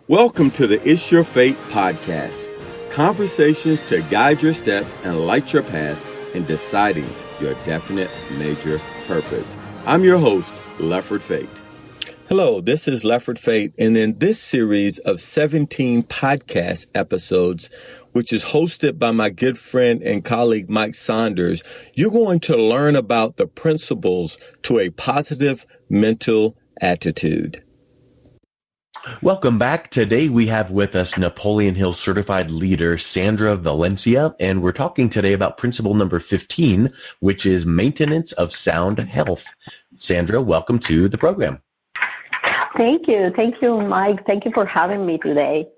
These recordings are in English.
Welcome to the It's Your Fate podcast. Conversations to guide your steps and light your path in deciding your definite major purpose. I'm your host, Lefford Fate. Hello, this is Lefford Fate, and in this series of 17 podcast episodes, which is hosted by my good friend and colleague Mike Saunders, you're going to learn about the principles to a positive mental attitude. Welcome back. Today we have with us Napoleon Hill certified leader Sandra Valencia, and we're talking today about principle number 15, which is maintenance of sound health. Sandra, welcome to the program. Thank you. Thank you, Mike. Thank you for having me today.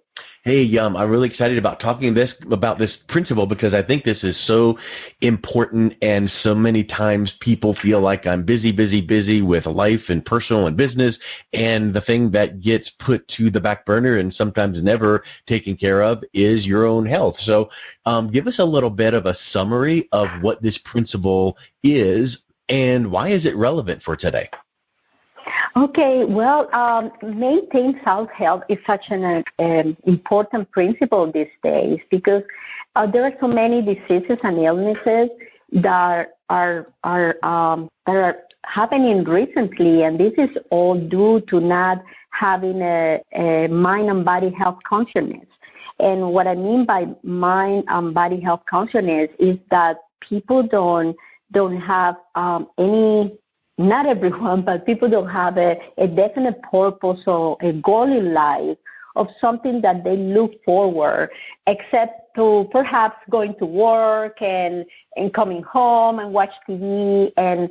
Hey, I'm really excited about talking about this principle because I think this is so important, and so many times people feel like I'm busy with life and personal and business, and the thing that gets put to the back burner and sometimes never taken care of is your own health. So give us a little bit of a summary of what this principle is and why is it relevant for today? Okay, well, maintain sound health is such an important principle these days because there are so many diseases and illnesses that are happening recently, and this is all due to not having a mind and body health consciousness. And what I mean by mind and body health consciousness is that people don't have any. Not everyone, but people don't have a definite purpose or a goal in life of something that they look forward, except to perhaps going to work and coming home and watch TV and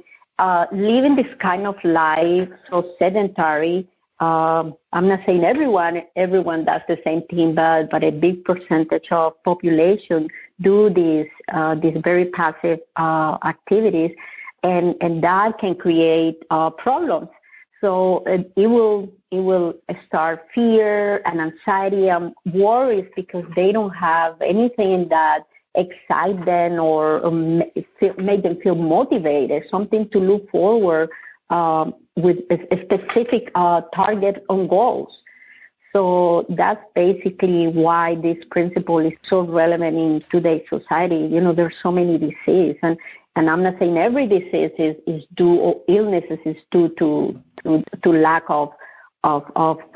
living this kind of life, so sedentary. I'm not saying everyone does the same thing, but a big percentage of population do these very passive activities. And that can create problems. So it will start fear and anxiety and worries because they don't have anything that excites them or make them feel motivated, something to look forward with a specific target on goals. So that's basically why this principle is so relevant in today's society. You know, there's so many diseases, and I'm not saying every disease is due, or illnesses is due to lack of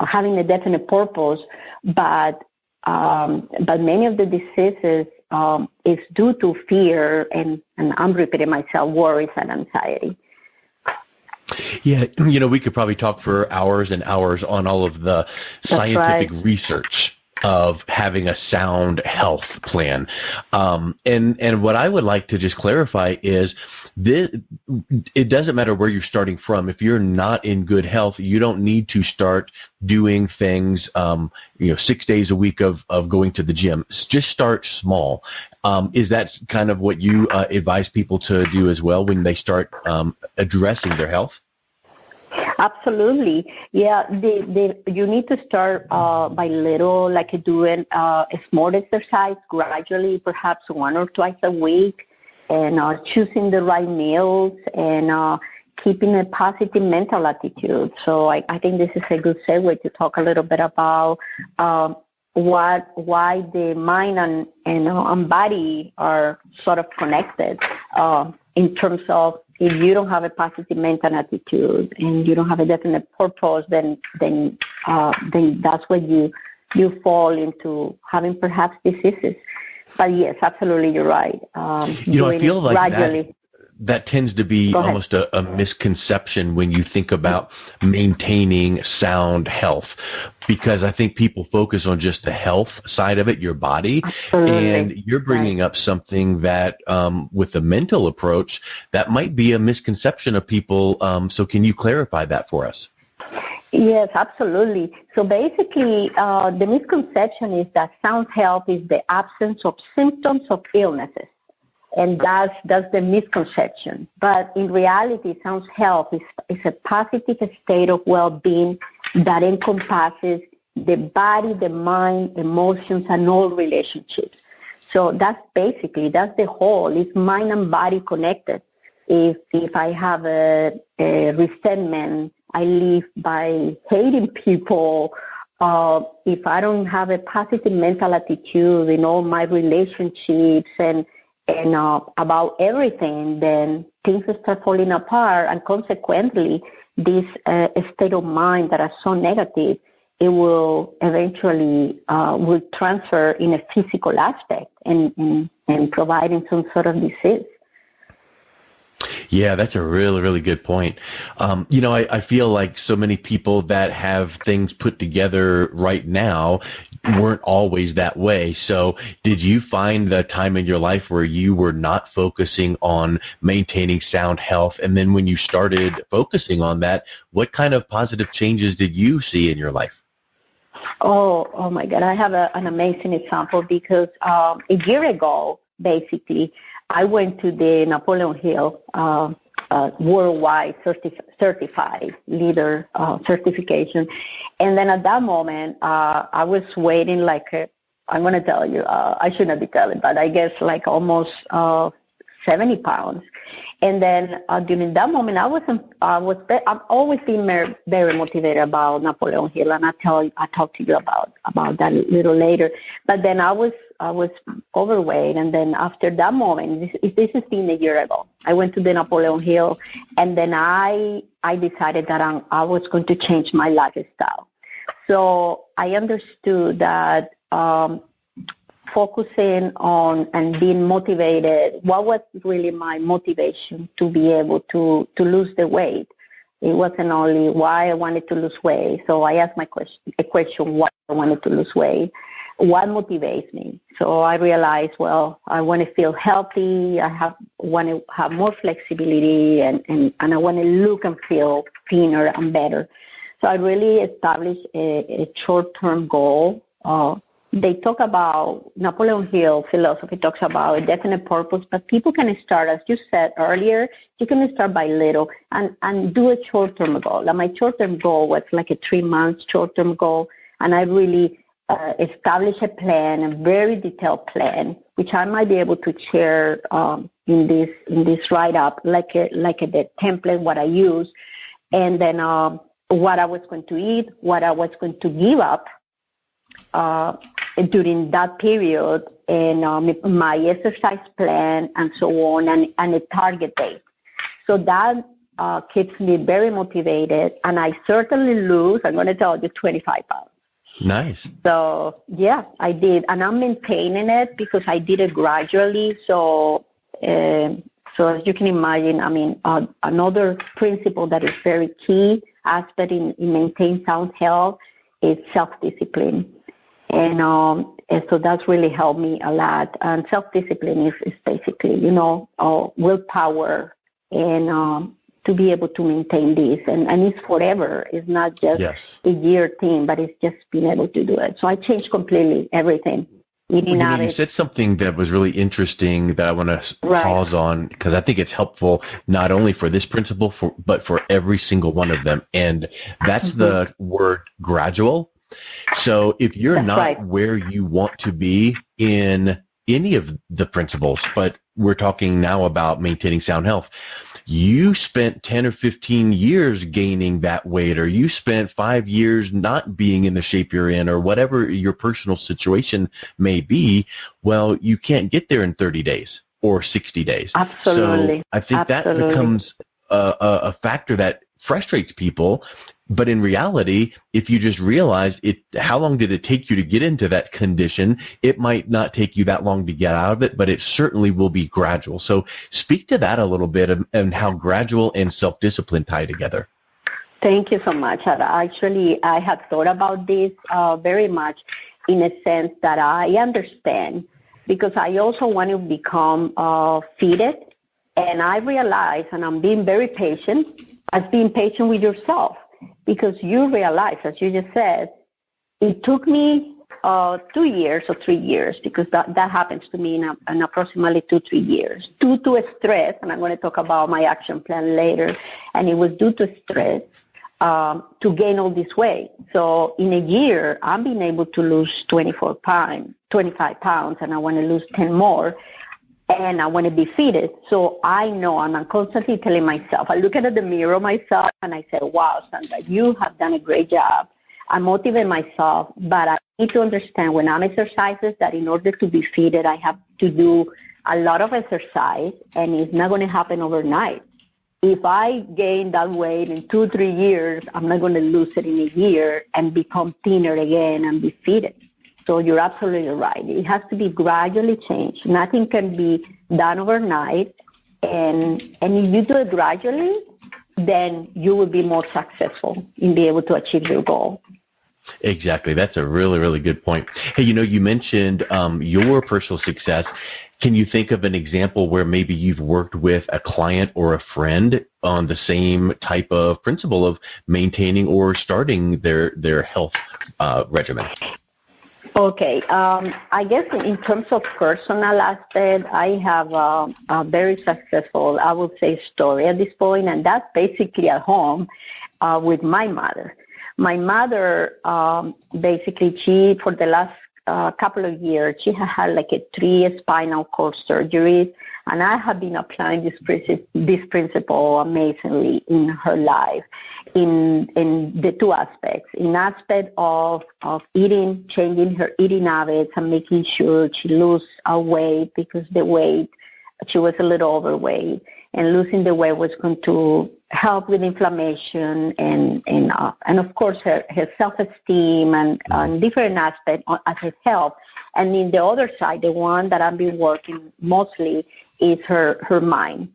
having a definite purpose, but many of the diseases is due to fear and I'm repeating myself, worries and anxiety. Yeah, we could probably talk for hours and hours on all of the scientific research of having a sound health plan. And what I would like to just clarify is it doesn't matter where you're starting from. If you're not in good health, you don't need to start doing things, 6 days a week of going to the gym. Just start small. Is that kind of what you advise people to do as well when they start addressing their health? Absolutely. Yeah, you need to start by little, like doing a small exercise gradually, perhaps 1 or 2 a week, and choosing the right meals and keeping a positive mental attitude. So I think this is a good segue to talk a little bit about why the mind and body are sort of connected in terms of if you don't have a positive mental attitude and you don't have a definite purpose, then that's when you fall into having perhaps diseases. But yes, absolutely, you're right. I feel like gradually. That tends to be almost a misconception when you think about maintaining sound health, because I think people focus on just the health side of it, your body. Absolutely. And you're bringing up something that with the mental approach, that might be a misconception of people. So can you clarify that for us? Yes, absolutely. So basically, the misconception is that sound health is the absence of symptoms of illnesses. And that's the misconception. But in reality, sound health is a positive state of well-being that encompasses the body, the mind, emotions, and all relationships. So that's the whole. It's mind and body connected. If I have a resentment, I live by hating people, if I don't have a positive mental attitude in all my relationships and about everything, then things start falling apart, and consequently, this state of mind that are so negative, it will eventually will transfer in a physical aspect and providing some sort of disease. Yeah, that's a really, really good point. I feel like so many people that have things put together right now weren't always that way. So did you find the time in your life where you were not focusing on maintaining sound health? And then when you started focusing on that, what kind of positive changes did you see in your life? Oh my God. I have an amazing example because a year ago, basically, I went to the Napoleon Hill worldwide certified leader certification. And then at that moment, I was weighing I'm going to tell you, I should not be telling, but I guess like almost 70 pounds. And then during that moment, I've always been very motivated about Napoleon Hill, and I'll talk to you about that a little later. But then I was overweight, and then after that moment, this has been a year ago, I went to the Napoleon Hill, and then I decided that I was going to change my lifestyle. So I understood that focusing on and being motivated, what was really my motivation to be able to lose the weight? It wasn't only why I wanted to lose weight. So I asked a question, why I wanted to lose weight. What motivates me? So I realized, well, I want to feel healthy. Want to have more flexibility, and I want to look and feel thinner and better. So I really established a short-term goal. They talk about, Napoleon Hill philosophy talks about a definite purpose, but people can start, as you said earlier, you can start by little and do a short-term goal. And my short-term goal was like a 3-month short-term goal, and I really established a plan, a very detailed plan, which I might be able to share in this write-up, like the template, what I use, and then what I was going to eat, what I was going to give up during that period, and my exercise plan, and so on, and a target date. So that keeps me very motivated, and I certainly I'm going to tell you, 25 pounds. Nice. So, yeah, I did, and I'm maintaining it because I did it gradually. So as you can imagine, I mean, another principle that is very key aspect in maintaining sound health is self-discipline. And so that's really helped me a lot. And self-discipline is basically, willpower and to be able to maintain this. And it's forever. It's not just a year thing, but it's just being able to do it. So I changed completely everything. You said something that was really interesting that I want to pause on, because I think it's helpful not only for this principle, but for every single one of them. And that's the word gradual. So if you're not where you want to be in any of the principles, but we're talking now about maintaining sound health, you spent 10 or 15 years gaining that weight, or you spent 5 years not being in the shape you're in, or whatever your personal situation may be, well, you can't get there in 30 days or 60 days. Absolutely. So I think that becomes a factor that frustrates people. But in reality, if you just realize how long did it take you to get into that condition, it might not take you that long to get out of it, but it certainly will be gradual. So speak to that a little bit and how gradual and self-discipline tie together. Thank you so much. Actually, I have thought about this very much in a sense that I understand, because I also want to become fitted, and I realize, and I'm being very patient, as being patient with yourself. Because you realize, as you just said, it took me 2 years or 3 years, because that happens to me in approximately 2-3 years, due to stress, and I'm going to talk about my action plan later, and it was due to stress to gain all this weight. So in a year, I'm being able to lose 25 pounds, and I want to lose 10 more. And I want to be fitted. So I know, and I'm constantly telling myself, I look at the mirror myself and I say, wow, Sandra, you have done a great job. I motivate myself, but I need to understand when I'm exercises that in order to be fitted, I have to do a lot of exercise, and it's not going to happen overnight. If I gain that weight in 2-3 years, I'm not going to lose it in a year and become thinner again and be fitted. So you're absolutely right. It has to be gradually changed. Nothing can be done overnight. And if you do it gradually, then you will be more successful in being able to achieve your goal. Exactly. That's a really, really good point. Hey, you mentioned your personal success. Can you think of an example where maybe you've worked with a client or a friend on the same type of principle of maintaining or starting their health regimen? Okay. I guess in terms of personal aspect, I have a very successful, I would say, story at this point, and that's basically at home with my mother. My mother, basically, she, for the last couple of years, she had like 3 spinal cord surgeries, and I have been applying this principle amazingly in her life in the 2 aspects. In aspect of eating, changing her eating habits and making sure she lose weight, because the weight, she was a little overweight, and losing the weight was going to help with inflammation and of course her self-esteem and different aspects as her health. And in the other side, the one that I've been working mostly is her mind.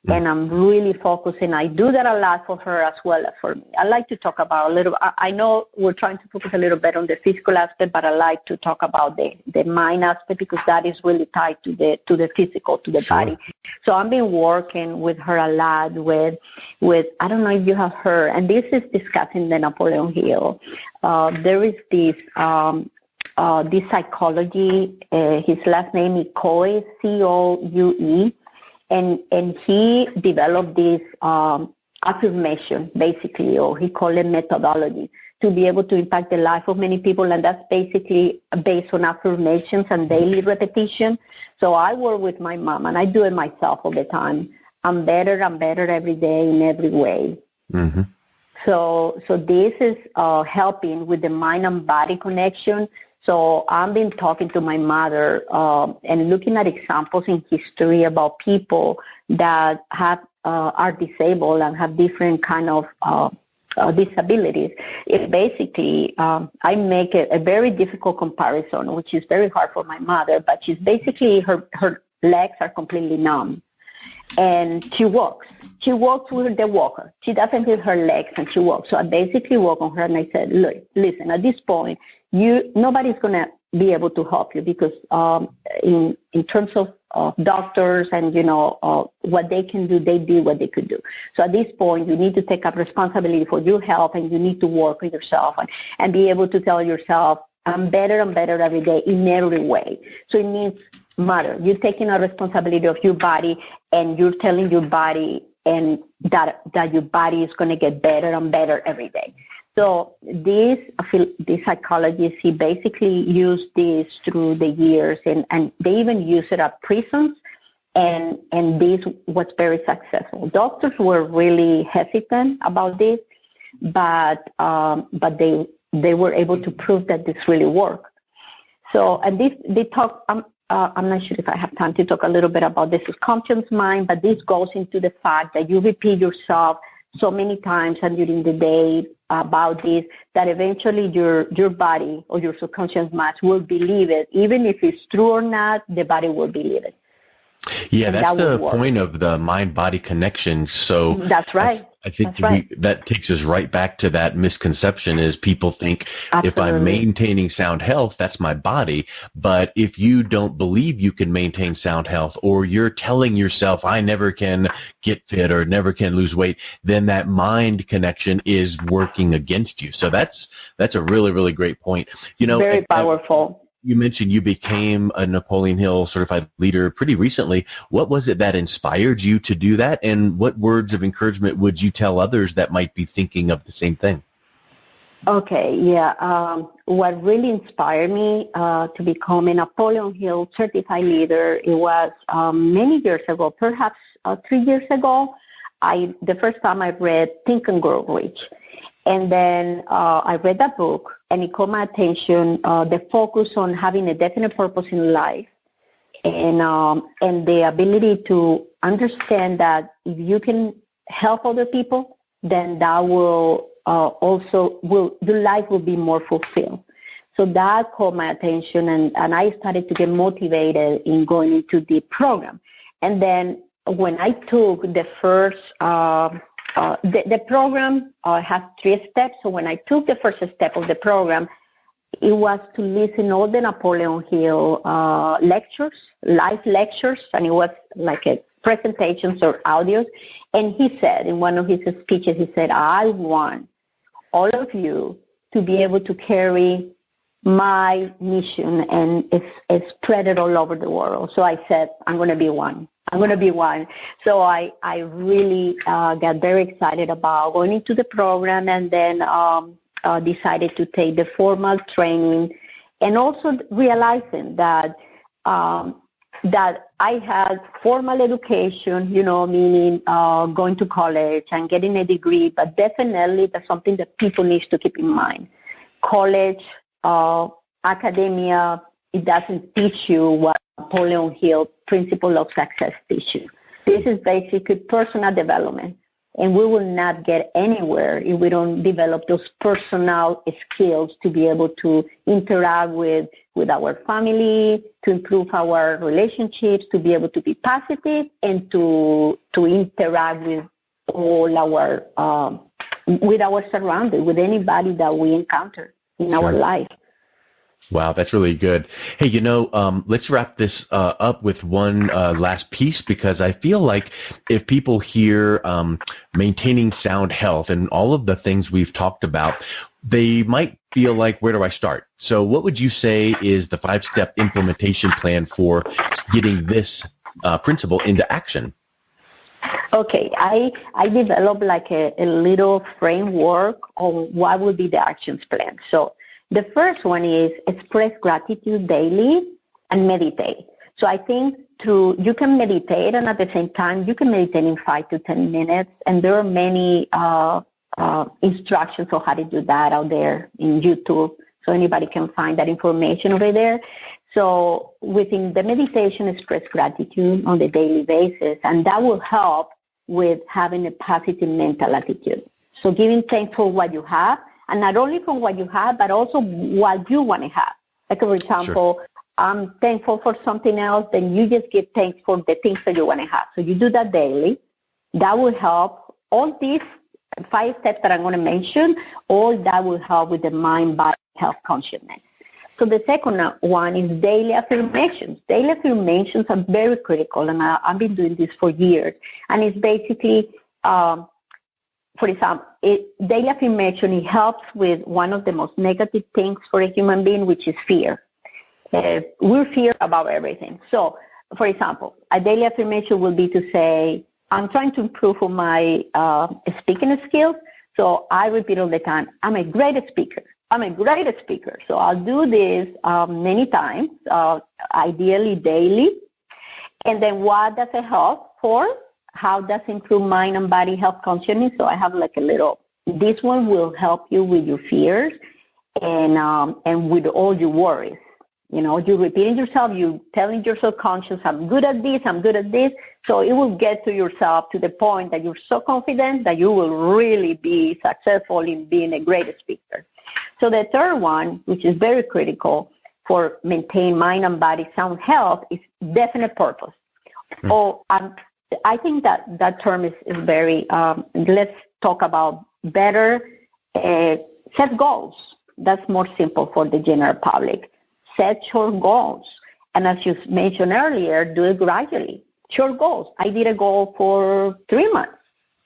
And I'm really focusing. I do that a lot for her as well as for me. I like to talk about a little, I know we're trying to focus a little bit on the physical aspect, but I like to talk about the mind aspect, because that is really tied to the physical, to the body. So I've been working with her a lot with I don't know if you have heard, and this is discussing the Napoleon Hill. There is this psychology, his last name is Coe, Coue. And he developed this affirmation, basically, or he called it methodology, to be able to impact the life of many people. And that's basically based on affirmations and daily repetition. So I work with my mom, and I do it myself all the time. I'm better every day in every way. Mm-hmm. So this is helping with the mind and body connection. So I've been talking to my mother and looking at examples in history about people that are disabled and have different kind of disabilities. It basically, I make a very difficult comparison, which is very hard for my mother, but she's basically, her legs are completely numb. And she walks. She walks with the walker. She doesn't use her legs, and she walks. So I basically walk on her, and I said, look, listen, at this point, nobody's going to be able to help you, because in terms of doctors and, what they can do, they did what they could do. So at this point, you need to take up responsibility for your health, and you need to work with yourself and be able to tell yourself, I'm better and better every day in every way. So it means, mother, you're taking a responsibility of your body, and you're telling your body and that your body is going to get better and better every day. So this psychologist, he basically used this through the years, and they even use it at prisons, and this was very successful. Doctors were really hesitant about this, but they were able to prove that this really worked. So, and they talk, I'm not sure if I have time to talk a little bit about the subconscious mind, but this goes into the fact that you repeat yourself so many times and during the day about this, that eventually your body or your subconscious mind will believe it. Even if it's true or not, the body will believe it. Yeah, and that's the point of the mind-body connection. So that's right. I think that takes us right back to that misconception is people think if I'm maintaining sound health, that's my body. But if you don't believe you can maintain sound health, or you're telling yourself, I never can get fit or never can lose weight, then that mind connection is working against you. So that's a really, really great point. Very powerful. You mentioned you became a Napoleon Hill certified leader pretty recently. What was it that inspired you to do that, and what words of encouragement would you tell others that might be thinking of the same thing? Okay, yeah. What really inspired me to become a Napoleon Hill certified leader, it was many years ago, perhaps 3 years ago. The first time I read Think and Grow Rich. And then I read that book, and it caught my attention, the focus on having a definite purpose in life, and the ability to understand that if you can help other people, then that will your life will be more fulfilled. So that caught my attention, and I started to get motivated in going into the program. And then when I took the first, the program has 3 steps. So when I took the first step of the program, it was to listen all the Napoleon Hill lectures, live lectures, and it was like a presentations or audios. And he said in one of his speeches, he said, I want all of you to be able to carry my mission and spread it all over the world. So I said, I'm going to be one. I'm going to be one. So I really got very excited about going into the program, and then decided to take the formal training, and also realizing that that I had formal education, meaning going to college and getting a degree, but definitely that's something that people need to keep in mind. College, academia, it doesn't teach you what Napoleon Hill principle of success teach you. This is basically personal development, and we will not get anywhere if we don't develop those personal skills to be able to interact with our family, to improve our relationships, to be able to be positive, and to interact with all our surroundings, with anybody that we encounter in our life. Wow, that's really good. Hey, let's wrap this up with one last piece, because I feel like if people hear maintaining sound health and all of the things we've talked about, they might feel like, where do I start? So what would you say is the 5-step implementation plan for getting this principle into action? Okay, I developed like a little framework on what would be the actions plan. So the first one is express gratitude daily and meditate. So I think you can meditate, and at the same time, you can meditate in 5 to 10 minutes, and there are many instructions on how to do that out there in YouTube, so anybody can find that information over there. So within the meditation, express gratitude on the daily basis, and that will help with having a positive mental attitude. So giving thanks for what you have, and not only for what you have, but also what you want to have. Like, for example, sure, I'm thankful for something else, then you just give thanks for the things that you want to have. So you do that daily. That will help. All these 5 steps that I'm going to mention, all that will help with the mind, body, health consciousness. So the second one is daily affirmations. Daily affirmations are very critical, and I've been doing this for years. And it's basically, for example, daily affirmation, it helps with one of the most negative things for a human being, which is fear. We're fear about everything. So, for example, a daily affirmation will be to say, I'm trying to improve on my speaking skills, so I repeat all the time, I'm a great speaker. I'm a great speaker. So I'll do this many times, ideally daily. And then what does it help for? How does it improve mind and body health consciousness? So I have like a little, this one will help you with your fears and with all your worries. You're repeating yourself, you're telling your subconscious, I'm good at this, I'm good at this. So it will get to yourself to the point that you're so confident that you will really be successful in being a great speaker. So the third one, which is very critical for maintain mind and body sound health, is definite purpose. I think that term is very, let's talk about better, set goals. That's more simple for the general public. Set short goals. And as you mentioned earlier, do it gradually. Short goals. I did a goal for 3 months,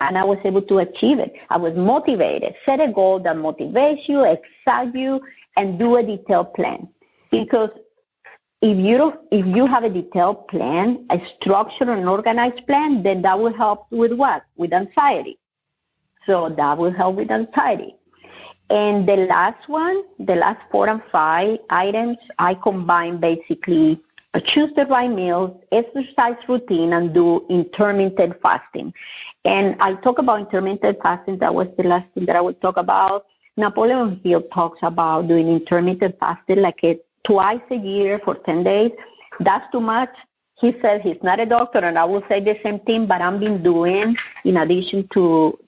and I was able to achieve it. I was motivated. Set a goal that motivates you, excites you, and do a detailed plan. Because if you have a detailed plan, a structured and organized plan, then that will help with what? With anxiety. So that will help with anxiety. And the last one, the last 4 and 5 items, I combine basically choose the right meals, exercise routine, and do intermittent fasting. And I talk about intermittent fasting. That was the last thing that I would talk about. Napoleon Hill talks about doing intermittent fasting twice a year for 10 days. That's too much. He said he's not a doctor, and I will say the same thing, but I've been doing, in addition to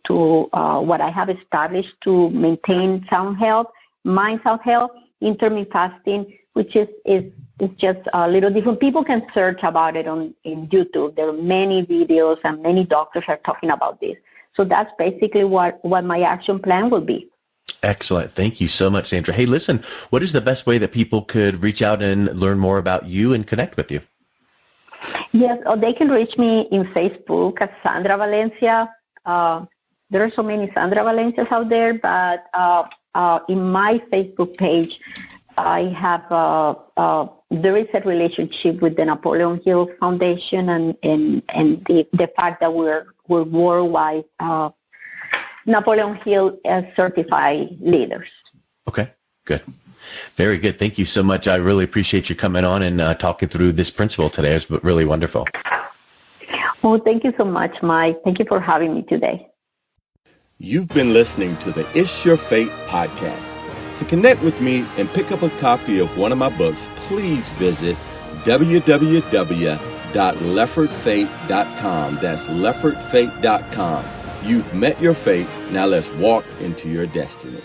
what I have established to maintain sound health, mind sound health, intermittent fasting, which is just a little different. People can search about it in YouTube. There are many videos, and many doctors are talking about this. So that's basically what my action plan will be. Excellent. Thank you so much, Sandra. Hey, listen, what is the best way that people could reach out and learn more about you and connect with you? Yes, or they can reach me in Facebook as Sandra Valencia. There are so many Sandra Valencias out there, but in my Facebook page, I have there is a relationship with the Napoleon Hill Foundation and the fact that we're worldwide Napoleon Hill certified leaders. Okay, good. Very good. Thank you so much. I really appreciate you coming on and talking through this principle today. It was really wonderful. Oh, thank you so much, Mike. Thank you for having me today. You've been listening to the It's Your Fate podcast. To connect with me and pick up a copy of one of my books, please visit www.leffordfate.com. That's leffordfate.com. You've met your fate. Now let's walk into your destiny.